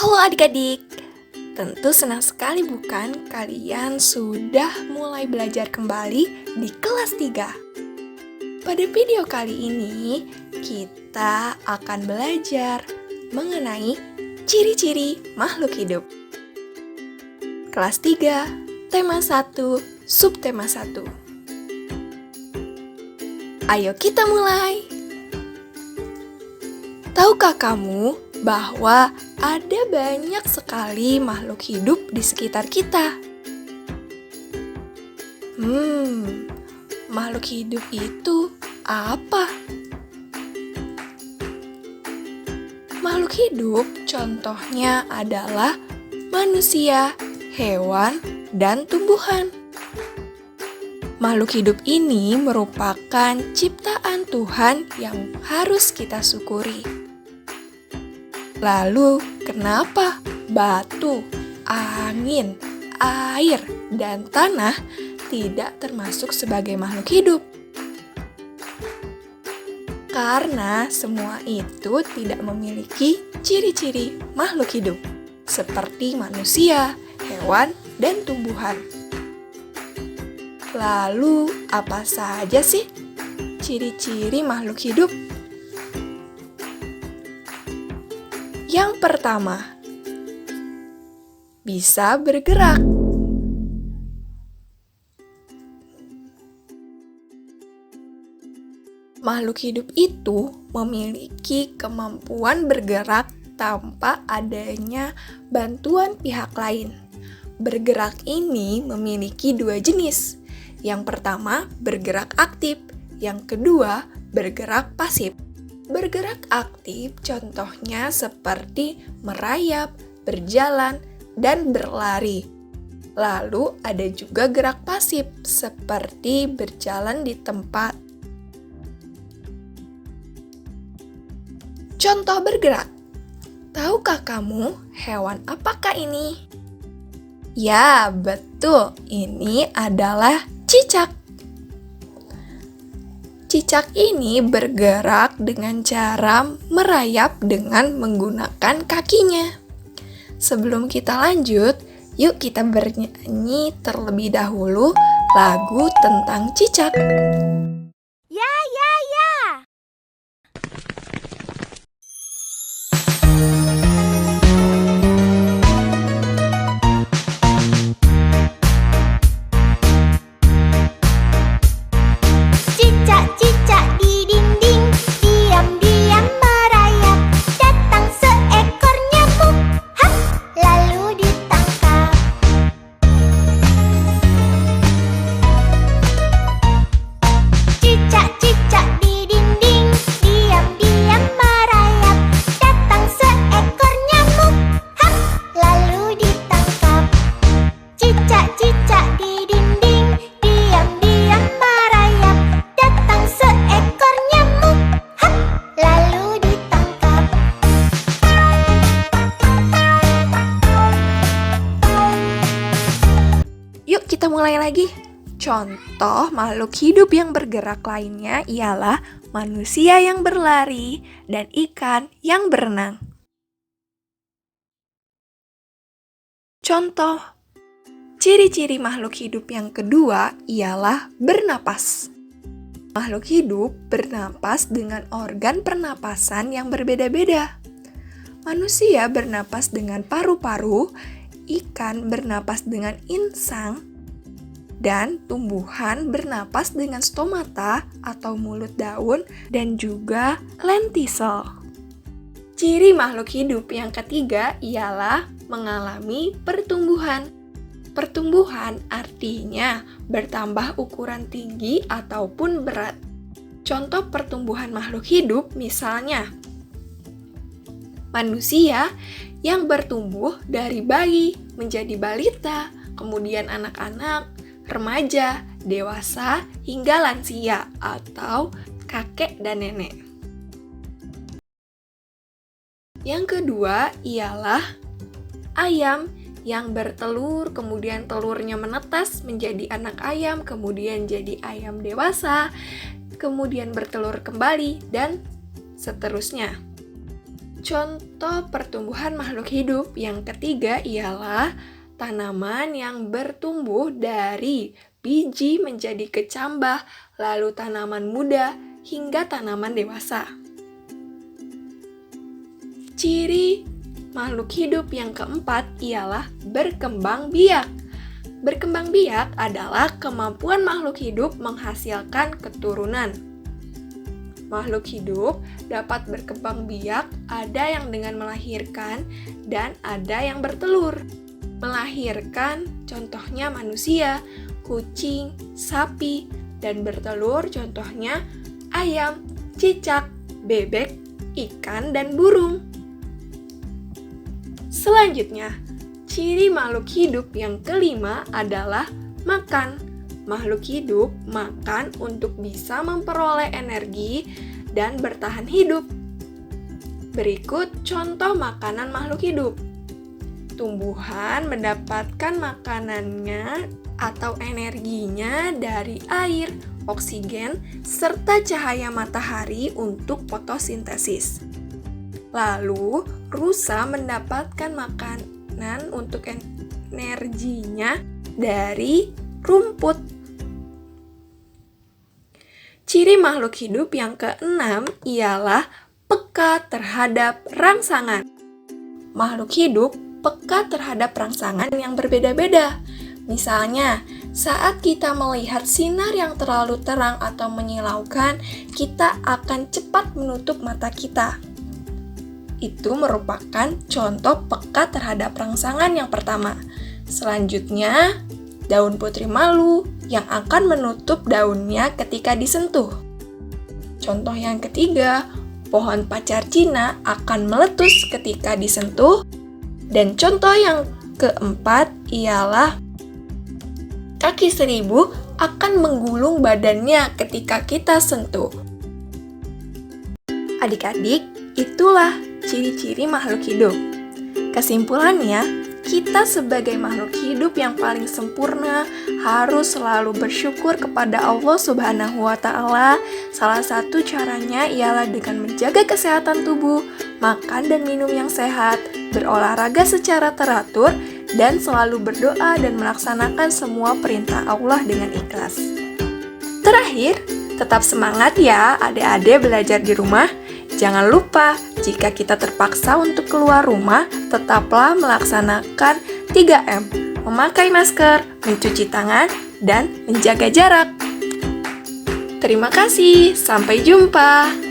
Halo adik-adik, tentu senang sekali bukan kalian sudah mulai belajar kembali di kelas 3. Pada video kali ini, kita akan belajar mengenai ciri-ciri makhluk hidup. Kelas 3, tema 1, subtema 1. Ayo kita mulai. Tahukah kamu bahwa ada banyak sekali makhluk hidup di sekitar kita? Makhluk hidup itu apa? Makhluk hidup contohnya adalah manusia, hewan, dan tumbuhan. Makhluk hidup ini merupakan ciptaan Tuhan yang harus kita syukuri. Lalu, kenapa batu, angin, air, dan tanah tidak termasuk sebagai makhluk hidup? Karena semua itu tidak memiliki ciri-ciri makhluk hidup, seperti manusia, hewan, dan tumbuhan. Lalu, apa saja sih ciri-ciri makhluk hidup? Yang pertama, bisa bergerak. Makhluk hidup itu memiliki kemampuan bergerak tanpa adanya bantuan pihak lain. Bergerak ini memiliki dua jenis. Yang pertama, bergerak aktif. Yang kedua, bergerak pasif. Bergerak aktif contohnya seperti merayap, berjalan, dan berlari. Lalu ada juga gerak pasif seperti berjalan di tempat. Contoh bergerak. Tahukah kamu hewan apakah ini? Ya, betul. Ini adalah cicak. Cicak ini bergerak dengan cara merayap dengan menggunakan kakinya. Sebelum kita lanjut, yuk kita bernyanyi terlebih dahulu lagu tentang cicak. Ya. Cicak-cicak di dinding, diam-diam merayap. Datang seekor nyamuk, hap, lalu ditangkap. Cicak-cicak di dinding, diam-diam merayap. Datang seekor nyamuk, hap, lalu ditangkap. Cicak-cicak di dinding, diam-diam merayap. Datang seekor nyamuk, hap, lalu ditangkap. Yuk kita mulai lagi. Contoh makhluk hidup yang bergerak lainnya ialah manusia yang berlari dan ikan yang berenang. Contoh, ciri-ciri makhluk hidup yang kedua ialah bernapas. Makhluk hidup bernapas dengan organ pernapasan yang berbeda-beda. Manusia bernapas dengan paru-paru, ikan bernapas dengan insang, dan tumbuhan bernapas dengan stomata atau mulut daun dan juga lentisel. Ciri makhluk hidup yang ketiga ialah mengalami pertumbuhan. Pertumbuhan artinya bertambah ukuran tinggi ataupun berat. Contoh pertumbuhan makhluk hidup misalnya manusia yang bertumbuh dari bayi menjadi balita, kemudian anak-anak, remaja, dewasa, hingga lansia atau kakek dan nenek. Yang kedua ialah ayam yang bertelur, kemudian telurnya menetas menjadi anak ayam, kemudian jadi ayam dewasa, kemudian bertelur kembali, dan seterusnya. Contoh pertumbuhan makhluk hidup yang ketiga ialah tanaman yang bertumbuh dari biji menjadi kecambah, lalu tanaman muda hingga tanaman dewasa. Ciri makhluk hidup yang keempat ialah berkembang biak. Berkembang biak adalah kemampuan makhluk hidup menghasilkan keturunan. Makhluk hidup dapat berkembang biak, ada yang dengan melahirkan dan ada yang bertelur. Melahirkan contohnya manusia, kucing, sapi, dan bertelur contohnya ayam, cicak, bebek, ikan, dan burung. Selanjutnya, ciri makhluk hidup yang kelima adalah makan. Makhluk hidup makan untuk bisa memperoleh energi dan bertahan hidup. Berikut contoh makanan makhluk hidup. Tumbuhan mendapatkan makanannya atau energinya dari air, oksigen, serta cahaya matahari untuk fotosintesis. Lalu, rusa mendapatkan makanan untuk energinya dari rumput. Ciri makhluk hidup yang keenam ialah peka terhadap rangsangan. Makhluk hidup peka terhadap rangsangan yang berbeda-beda. Misalnya, saat kita melihat sinar yang terlalu terang atau menyilaukan, kita akan cepat menutup mata kita. Itu merupakan contoh peka terhadap rangsangan yang pertama. Selanjutnya, daun putri malu yang akan menutup daunnya ketika disentuh. Contoh yang ketiga, pohon pacar Cina akan meletus ketika disentuh. Dan contoh yang keempat ialah kaki seribu akan menggulung badannya ketika kita sentuh. Adik-adik, itulah ciri-ciri makhluk hidup. Kesimpulannya, kita sebagai makhluk hidup yang paling sempurna harus selalu bersyukur kepada Allah Subhanahu wa Ta'ala. Salah satu caranya ialah dengan menjaga kesehatan tubuh, makan dan minum yang sehat, berolahraga secara teratur, dan selalu berdoa dan melaksanakan semua perintah Allah dengan ikhlas. Terakhir, tetap semangat ya adik-adik belajar di rumah. Jangan lupa, jika kita terpaksa untuk keluar rumah, tetaplah melaksanakan 3M, memakai masker, mencuci tangan, dan menjaga jarak. Terima kasih, sampai jumpa.